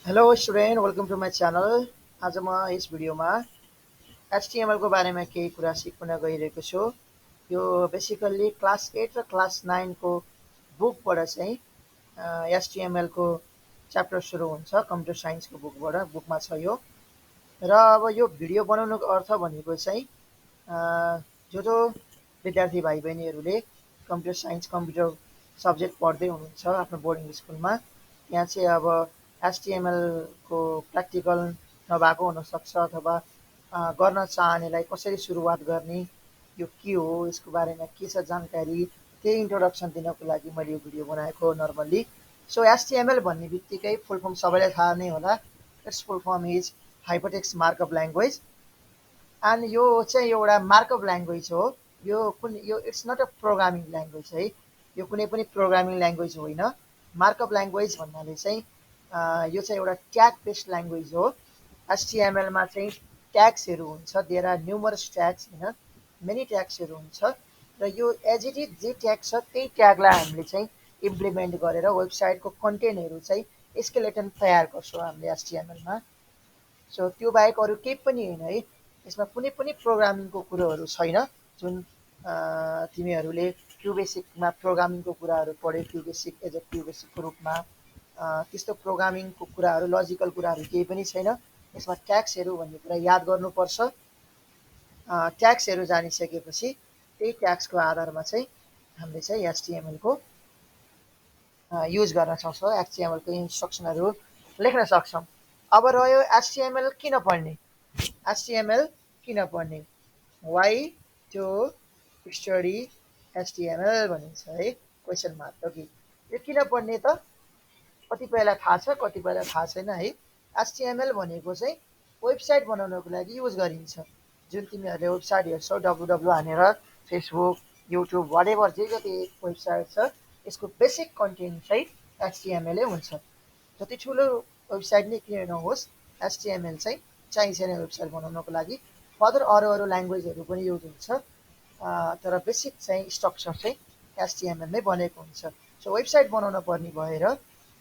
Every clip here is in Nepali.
Hello student welcome to my channel. आज म यस भिडियोमा HTML को बारेमा केही कुरा सिक्न गइरहेको छु। यो बेसिकल्ली क्लास 8 र क्लास 9 को बुकबाट चाहिँ HTML को च्याप्टर सुरु हुन्छ, कम्प्युटर साइन्सको बुकमा छ यो। र अब यो भिडियो बनाउनुको अर्थ भनेको चाहिँ जो जो विद्यार्थी भाइ बहिनीहरूले कम्प्युटर साइन्स कम्प्युटर सब्जेक्ट पढ्दै हुनुहुन्छ आफ्नो बोर्डिङ स्कुलमा, त्यहाँ चाहिँ अब एचटिएमएलको प्र्याक्टिकल नभएको हुनसक्छ अथवा गर्न चाहनेलाई कसरी सुरुवात गर्ने, यो के हो, यसको बारेमा के छ जानकारी, त्यही इन्ट्रोडक्सन दिनको लागि मैले यो भिडियो बनाएको नर्मल्ली। सो एचटिएमएल भन्ने बित्तिकै फुल फर्म सबैलाई थाहा नै होला। It's full form is hypertext markup language. And यो चाहिँ एउटा मार्कअप ल्याङ्ग्वेज हो। यो it's not a programming language है। यो कुनै पनि प्रोग्रामिङ ल्याङ्ग्वेज होइन। मार्कअप ल्याङ्ग्वेज भन्नाले चाहिँ यो चाहिँ एउटा ट्याग बेस्ड ल्याङ्ग्वेज हो। एचटिएमएलमा चाहिँ ट्याग्सहरू हुन्छ, देयर आर न्युमरस ट्याग्स होइन, मेनी ट्याग्सहरू हुन्छ। र यो एज इट इज जे ट्याग छ त्यही ट्यागलाई हामीले चाहिँ इम्प्लिमेन्ट गरेर वेबसाइटको कन्टेन्टहरू चाहिँ स्केलेटन तयार गर्छौँ हामीले एचटिएमएलमा। सो त्यो बाहेक अरू केही पनि होइन है। यसमा कुनै पनि प्रोग्रामिङको कुरोहरू छैन। जुन तिमीहरूले क्युबेसिकमा प्रोग्रामिङको कुराहरू पढ्यो, क्युबेसिक एज अ क्युबेसिकको रूपमा त्यस्तो प्रोग्रामिङको कुराहरू, लजिकल कुराहरू केही पनि छैन। यसमा ट्याग्सहरू भन्ने कुरा याद गर्नुपर्छ। ट्याग्सहरू जानिसकेपछि त्यही ट्याग्सको आधारमा चाहिँ हामीले चाहिँ एचटिएमएलको युज गर्न सक्छौँ, एचटिएमएलको इन्स्ट्रक्सनहरू लेख्न सक्छौँ। अब रह्यो एचटिएमएल किन पढ्ने, एचटिएमएल किन पढ्ने, वाइ टु स्टडी एचटिएमएल भनिन्छ है, क्वेसन मार्क हो कि। यो किन पढ्ने त कतिपयलाई थाहा छ, कतिपयलाई थाहा छैन है। एचटिएमएल भनेको चाहिँ वेबसाइट बनाउनको लागि युज गरिन्छ। जुन तिमीहरूले वेबसाइट हेर्छौ डब्लु डब्लु हानेर, फेसबुक, युट्युब, वाट एभर जे जति वेबसाइट छ, यसको बेसिक कन्टेन्ट चाहिँ एचटिएमएलै हुन्छ। जति ठुलो वेबसाइट नै किन नहोस्, एचटिएमएल चाहिँ चाहिन्छ नै वेबसाइट बनाउनको लागि। फर्दर अरू अरू ल्याङ्ग्वेजहरू पनि युज हुन्छ, तर बेसिक चाहिँ स्ट्रक्चर चाहिँ एचटिएमएल नै बनेको हुन्छ। सो वेबसाइट बनाउन पर्ने भएर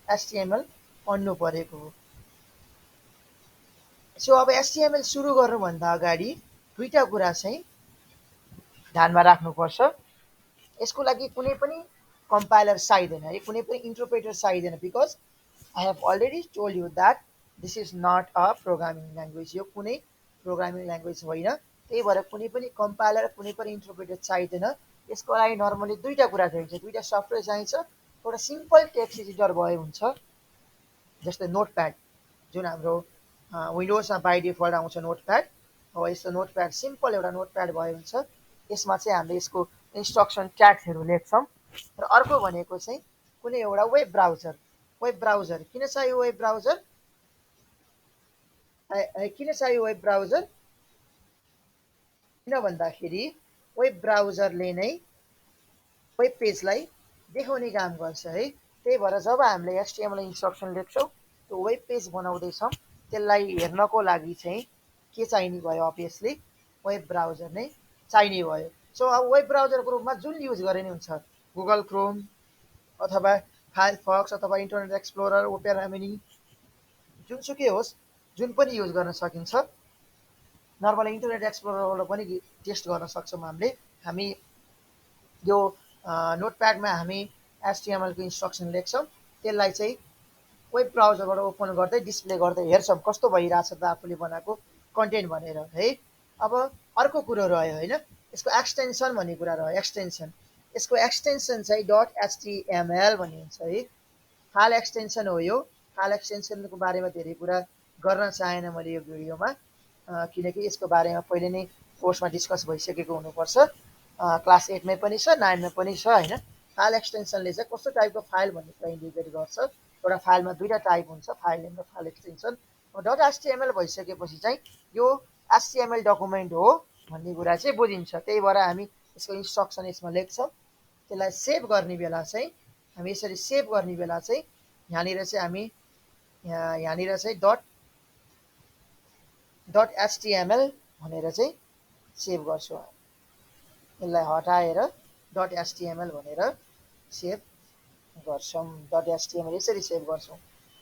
एचटिएमएल पढ्नु परेको हो। सो अब एचटिएमएल सुरु गर्नुभन्दा अगाडि दुईवटा कुरा चाहिँ ध्यानमा राख्नुपर्छ। यसको लागि कुनै पनि कम्पाइलर चाहिँदैन है, कुनै पनि इन्टरप्रेटर चाहिँदैन। Because I have already told you that this is not a programming language. यो कुनै प्रोग्रामिङ ल्याङ्ग्वेज होइन। त्यही भएर कुनै पनि कम्पाइलर, कुनै पनि इन्टरप्रेटर चाहिँदैन। यसको लागि नर्मली दुईवटा कुरा चाहिन्छ, दुईवटा सफ्टवेयर चाहिन्छ। एउटा सिम्पल टेक्स्ट एडिटर भए हुन्छ, जस्तै नोटप्याड, जुन हाम्रो विन्डोजमा बाई डिफल्ट आउँछ नोटप्याड। हो यस्तो नोटप्याड, सिम्पल एउटा नोटप्याड भए हुन्छ। यसमा चाहिँ हामीले यसको इन्स्ट्रक्सन ट्याग्सहरू लेख्छौँ। र अर्को भनेको चाहिँ कुनै एउटा वेब ब्राउजर। वेब ब्राउजर किन चाहियो, वेब ब्राउजर किन चाहियो वेब ब्राउजर? किन भन्दाखेरि वेब ब्राउजरले नै वेब पेजलाई देखाउने काम गर्छ है। त्यही भएर जब हामीले एचटिएमएल इन्स्ट्रक्सन लेख्छौँ, त्यो वेब पेज बनाउँदैछौँ, त्यसलाई हेर्नको लागि चाहिँ के चाहिने भयो, अभियसली वेब ब्राउजर नै चाहिने भयो। सो अब वेब ब्राउजरको रूपमा जुन युज गरे नि हुन्छ, गुगल क्रोम अथवा फायरफक्स अथवा इन्टरनेट एक्सप्लोरर, ओपेरा मिनी, जुनसुकै होस्, जुन पनि युज गर्न सकिन्छ। नर्मल इन्टरनेट एक्सप्लोररबाट पनि टेस्ट गर्न सक्छौँ हामी यो नोटप्याडमा हामी एचटिएमएलको इन्स्ट्रक्सन लेख्छौँ, त्यसलाई चाहिँ वेब ब्राउजरबाट ओपन गर्दै डिस्प्ले गर्दै हेर्छौँ कस्तो भइरहेछ त आफूले बनाएको कन्टेन्ट भनेर है। अब अर्को कुरो रह्यो होइन, यसको एक्सटेन्सन भन्ने कुरा रह्यो। एक्सटेन्सन, यसको एक्सटेन्सन चाहिँ डट एचटिएमएल भन्ने हुन्छ है। फाइल एक्सटेन्सन हो यो। फाइल एक्सटेन्सनको बारेमा धेरै कुरा गर्न चाहेन मैले यो भिडियोमा, किनकि यसको बारेमा पहिले नै कोर्समा डिस्कस भइसकेको हुनुपर्छ। क्लास 8मै पनि छ, 9मा पनि छ होइन। फाइल एक्सटेन्सनले चाहिँ कस्तो टाइपको फाइल भन्ने कुरा इन्डिकेट गर्छ। एउटा फाइलमा दुईवटा टाइप हुन्छ, फाइल नेम र फाइल एक्सटेन्सन। डट एचटिएमएल भइसकेपछि चाहिँ यो एचटिएमएल डकुमेन्ट हो भन्ने कुरा चाहिँ बुझिन्छ। त्यही भएर हामी यसको इन्स्ट्रक्सन यसमा लेख्छौँ। त्यसलाई सेभ गर्ने बेला चाहिँ हामी यसरी सेभ गर्ने बेला चाहिँ यहाँनिर चाहिँ हामी यहाँनिर चाहिँ डट एचटिएमएल भनेर चाहिँ सेभ गर्छौँ। यसलाई हटाएर डट एचटिएमएल भनेर सेभ गर्छौँ। डट एचटिएमएल यसरी सेभ गर्छौँ।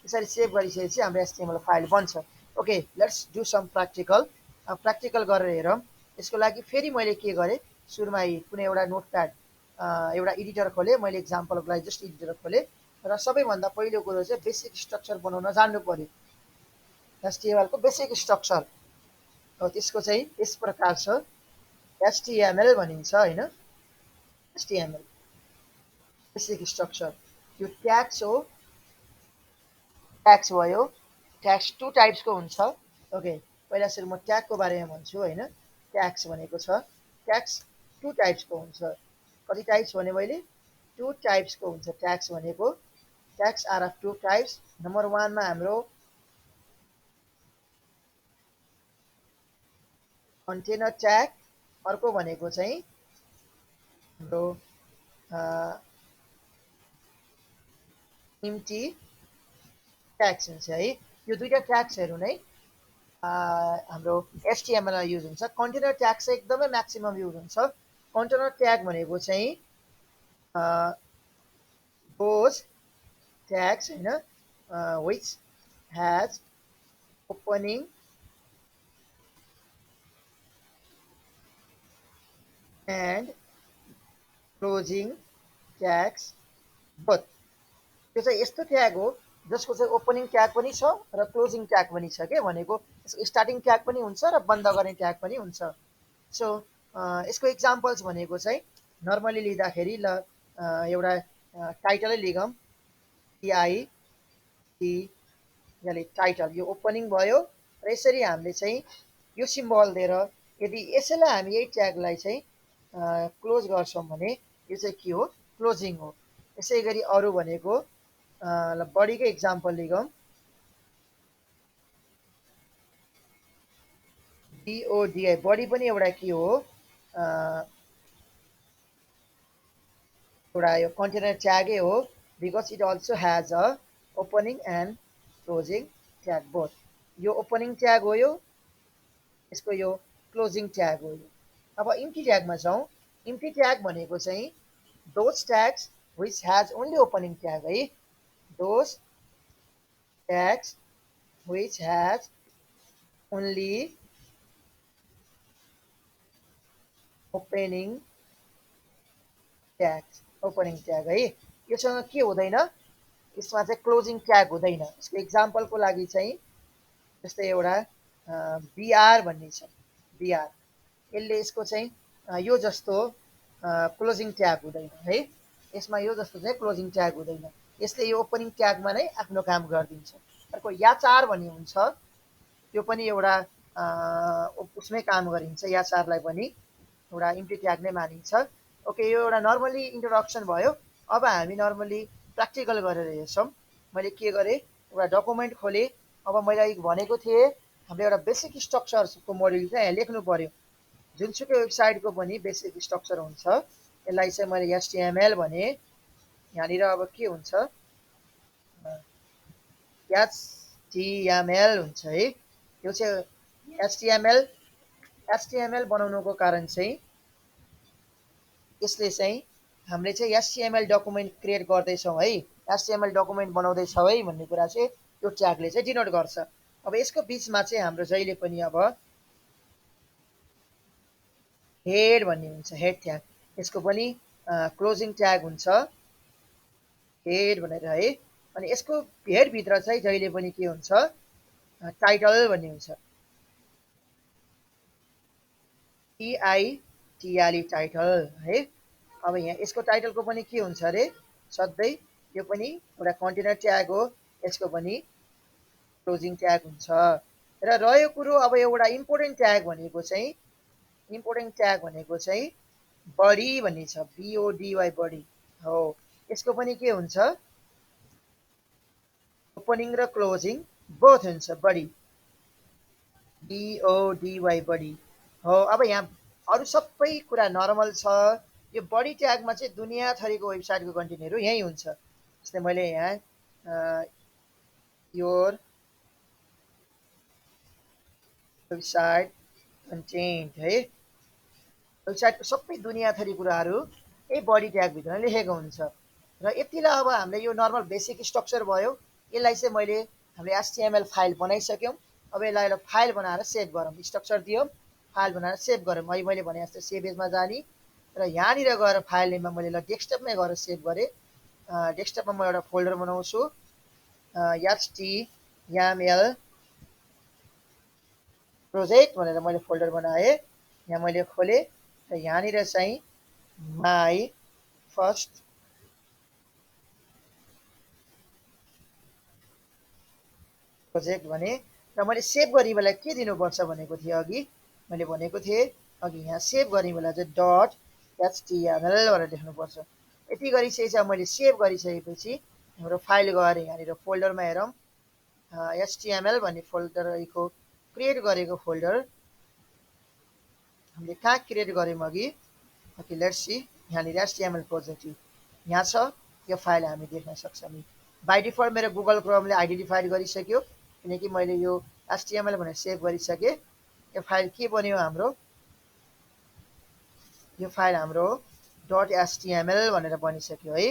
यसरी सेभ गरिसकेपछि हाम्रो एचटिएमएल फाइल बन्छ। Okay, let's do some practical. Practical गरेर हेरौँ। यसको लागि फेरि मैले के गरेँ, सुरुमा कुनै एउटा नोटप्याड एउटा एडिटर खोलेँ। मैले इक्जाम्पलको लागि जस्ट एडिटर खोलेँ र सबैभन्दा पहिलो कुरो चाहिँ बेसिक स्ट्रक्चर बनाउन जान्नु पऱ्यो। एचटिएमएलको बेसिक स्ट्रक्चर हो, त्यसको चाहिँ यस प्रकार छ। एचटिएमएल भनिन्छ होइन, एचटिएमएल बेसिक स्ट्रक्चर। यो ट्याग्स हो, ट्याग्स भयो। ट्याग्स टु टाइप्सको हुन्छ। ओके, पहिला सुरु म ट्यागको बारेमा भन्छु होइन। ट्याग्स भनेको छ, ट्याग्स टु टाइप्सको हुन्छ। कति टाइप्स भने मैले टु टाइप्सको हुन्छ ट्याग्स भनेको। Tags are of two types. Number वानमा हाम्रो कन्टेनर ट्याग, अर्को भनेको चाहिँ हाम्रो इम्टी ट्याग्स हुन्छ है। यो दुईटा ट्याग्सहरू नै हाम्रो एचटिएमएलमा युज हुन्छ। कन्टेनर ट्याग चाहिँ एकदमै म्याक्सिमम युज हुन्छ। कन्टेनर ट्याग भनेको चाहिँ those tags होइन which has opening and closing tags both। त्यो चाहिँ यस्तो ट्याग हो जसको चाहिँ ओपनिङ ट्याग पनि छ र क्लोजिङ ट्याग पनि छ के भनेको। यसको स्टार्टिङ ट्याग पनि हुन्छ र बन्द गर्ने ट्याग पनि हुन्छ। सो यसको इक्जाम्पल्स भनेको चाहिँ नर्मली लिँदाखेरि ल एउटा टाइटलै लिगौँ, टिआई टी यानि टाइटल, यो ओपनिङ भयो र यसरी हामीले चाहिँ यो सिम्बल दिएर यदि यसैलाई हामी यही ट्यागलाई चाहिँ क्लोज गर्छौँ भने यो चाहिँ के हो, क्लोजिङ हो। यसै गरी अरू भनेको ल बडीकै इक्जाम्पल लिगौँ, डिओडिआई, बडी पनि एउटा के हो, एउटा यो कन्टेनर ट्यागै हो। Because it also has a opening and closing tag both. यो ओपनिङ ट्याग हो, यसको यो क्लोजिङ ट्याग हो। अब इम्टी ट्यागमा जाउँ। इम्टी ट्याग भनेको चाहिँ those tags which has only opening tag है। Those tags which has only opening tag, opening tag है। योसँग के हुँदैन, यसमा चाहिँ क्लोजिङ ट्याग हुँदैन। यसको इक्जाम्पलको लागि चाहिँ जस्तै एउटा बिआर भन्ने छ, बिआर, यसले यसको चाहिँ यो जस्तो क्लोजिङ ट्याग हुँदैन है। यसमा यो जस्तो चाहिँ क्लोजिङ ट्याग हुँदैन। यसले यो ओपनिङ ट्यागमा नै आफ्नो काम गरिदिन्छ। अर्को याचार भन्ने हुन्छ, त्यो पनि एउटा उसमै काम गरिन्छ। याचारलाई पनि एउटा इम्टी ट्याग नै मानिन्छ। ओके, यो एउटा नर्मली इन्ट्रोडक्सन भयो। अब हामी नर्मली प्र्याक्टिकल गरेर हेर्छौँ। मैले के गरेँ, एउटा डकुमेन्ट खोलेँ। अब मैले भनेको थिएँ हाम्रो एउटा बेसिक स्ट्रक्चर्सको मोड्युल चाहिँ यहाँ लेख्नु पऱ्यो। जुनसुकै वेबसाइटको पनि बेसिक स्ट्रक्चर हुन्छ। यसलाई चाहिँ मैले एचटिएमएल भने। यहाँनिर अब के हुन्छ, एचटिएमएल हुन्छ है। यो चाहिँ एचटिएमएल बनाउनुको कारण चाहिँ यसले चाहिँ हामीले चाहिँ एचटिएमएल डकुमेन्ट क्रिएट गर्दैछौँ है, एचटिएमएल डकुमेन्ट बनाउँदैछौँ है भन्ने कुरा चाहिँ यो ट्यागले चाहिँ डिनोट गर्छ। अब यसको बिचमा चाहिँ हाम्रो जहिले पनि अब हेड भन्ने हुन्छ, हेड ट्याग। यसको पनि क्लोजिङ ट्याग हुन्छ, हेड भनेर है। अनि यसको हेडभित्र चाहिँ जहिले पनि के हुन्छ, टाइटल भन्ने हुन्छ, टिआइटिआली टाइटल है। अब यहाँ यसको टाइटलको पनि के हुन्छ अरे, सधैँ यो पनि एउटा कन्टेनर ट्याग हो, यसको पनि क्लोजिङ ट्याग हुन्छ। र रह्यो कुरो अब एउटा इम्पोर्टेन्ट ट्याग भनेको चाहिँ, इम्पोर्टेन्ट ट्याग भनेको चाहिँ बडी भन्ने छ, बिओडिवाई बडी हो। यसको पनि के हुन्छ, ओपनिङ र क्लोजिङ बोथ हुन्छ, बडी, बिओडिवाई बडी हो। अब यहाँ अरू सबै कुरा नर्मल छ। यो बडी ट्यागमा चाहिँ दुनियाँ थरीको वेबसाइटको कन्टेन्टहरू यहीँ हुन्छ। जस्तै मैले यहाँ योर वेबसाइट कन्टेन्ट है, वेबसाइटको सबै दुनियाँ थरी कुराहरू यही बडी ट्यागभित्र लेखेको हुन्छ। र यतिलाई अब हामीले यो नर्मल बेसिक स्ट्रक्चर भयो। यसलाई चाहिँ मैले हामीले एचटिएमएल फाइल बनाइसक्यौँ। अब यसलाई एउटा फाइल बनाएर सेभ गरौँ। स्ट्रक्चर दियौँ, फाइल बनाएर सेभ गरौँ। अहिले मैले भने जस्तो सेभ एजमा जाने र यहाँनिर गएर फाइल नेममा मैले ल डेस्कटपमै गएर सेभ गरेँ। डेस्कटपमा म एउटा फोल्डर बनाउँछु, एचटिएमएल प्रोजेक्ट भनेर मैले फोल्डर बनाएँ। यहाँ मैले खोलेँ र यहाँनिर चाहिँ माई फर्स्ट प्रोजेक्ट भने र मैले सेभ गर्ने बेला के दिनुपर्छ भनेको थिएँ अघि। मैले भनेको थिएँ अघि यहाँ सेभ गर्ने बेला चाहिँ डट एचटिएमएल भनेर लेख्नुपर्छ। यति गरिसकेपछि मैले सेभ गरिसकेपछि हाम्रो फाइल गएर यहाँनिर फोल्डरमा हेरौँ, एचटिएमएल भन्ने फोल्डरको क्रिएट गरेको फोल्डर हामीले कहाँ क्रिएट गऱ्यौँ अघि। ओके लेट्स सी, यहाँनिर एचटिएमएल प्रोजेक्ट यहाँ छ। यो फाइल हामी देख्न सक्छौँ। बाई डिफल्ट मेरो गुगल क्रोमले आइडेन्टिफाइड गरिसक्यो किनकि मैले यो एचटिएमएल भनेर सेभ गरिसकेँ। यो फाइल के बन्यो हाम्रो, यो फाइल हाम्रो डट एचटिएमएल भनेर बनिसक्यो है।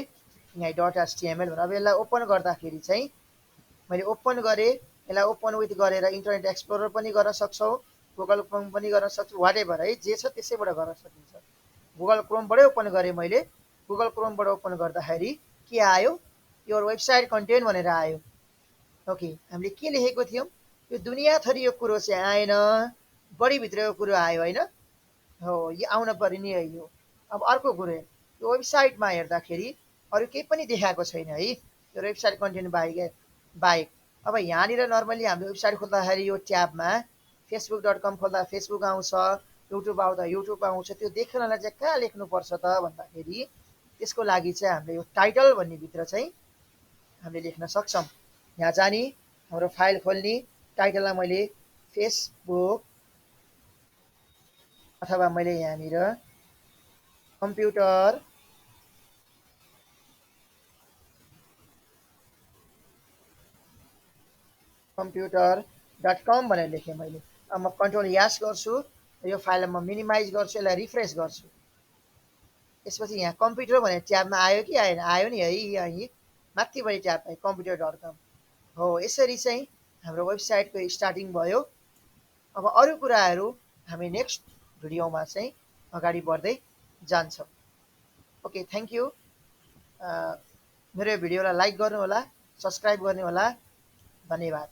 यहाँ डट एचटिएमएल भनेर अब यसलाई ओपन गर्दाखेरि चाहिँ मैले ओपन गरेँ। यसलाई ओपन विथ गरेर इन्टरनेट एक्सप्लोरर पनि गर्न सक्छौँ, गुगल क्रोम पनि गर्न सक्छु, वाट एभर है, जे छ त्यसैबाट गर्न सकिन्छ। गुगल क्रोमबाटै ओपन गरेँ मैले। गुगल क्रोमबाट ओपन गर्दाखेरि के आयो, यो वेबसाइट कन्टेन्ट भनेर आयो। ओके, हामीले के लेखेको थियौँ, यो दुनियाँ थरी यो कुरो चाहिँ आएन, बढी भित्रको कुरो आयो होइन। हो, यो आउन पर्ने नि है यो। अब अर्को कुरो, यो वेबसाइटमा हेर्दाखेरि अरू केही पनि देखाएको छैन है, यो वेबसाइट कन्टेन्ट बाहेक। अब यहाँनिर नर्मली हाम्रो वेबसाइट खोल्दाखेरि यो ट्याबमा facebook.com खोल्दा फेसबुक आउँछ, युट्युब आउँदा युट्युब आउँछ। त्यो देख्नलाई चाहिँ कहाँ लेख्नुपर्छ त भन्दाखेरि त्यसको लागि चाहिँ हामीले यो टाइटल भन्ने भित्र चाहिँ हामीले लेख्न सक्छौँ। यहाँ जाने, हाम्रो फाइल खोल्ने, टाइटललाई मैले फेसबुक अथवा मैले यहाँनिर कम्प्युटर .com भनेर लेखेँ मैले। अब म कन्ट्रोल यास गर्छु, यो फाइललाई म मिनिमाइज गर्छु, यसलाई रिफ्रेस गर्छु। त्यसपछि यहाँ कम्प्युटर भनेर ट्याबमा आयो कि आएन, आयो नि है, यहीँ माथिपट्टि ट्याब कम्प्युटर.com हो। यसरी चाहिँ हाम्रो वेबसाइटको स्टार्टिङ भयो। अब अरू कुराहरू हामी नेक्स्ट भिडियोमा चाहिँ अगाडि बढ्दै जान्छौँ। Okay, thank you. मेरो भिडियोलाई लाइक गर्नुहोला, सब्सक्राइब गर्नुहोला। धन्यवाद।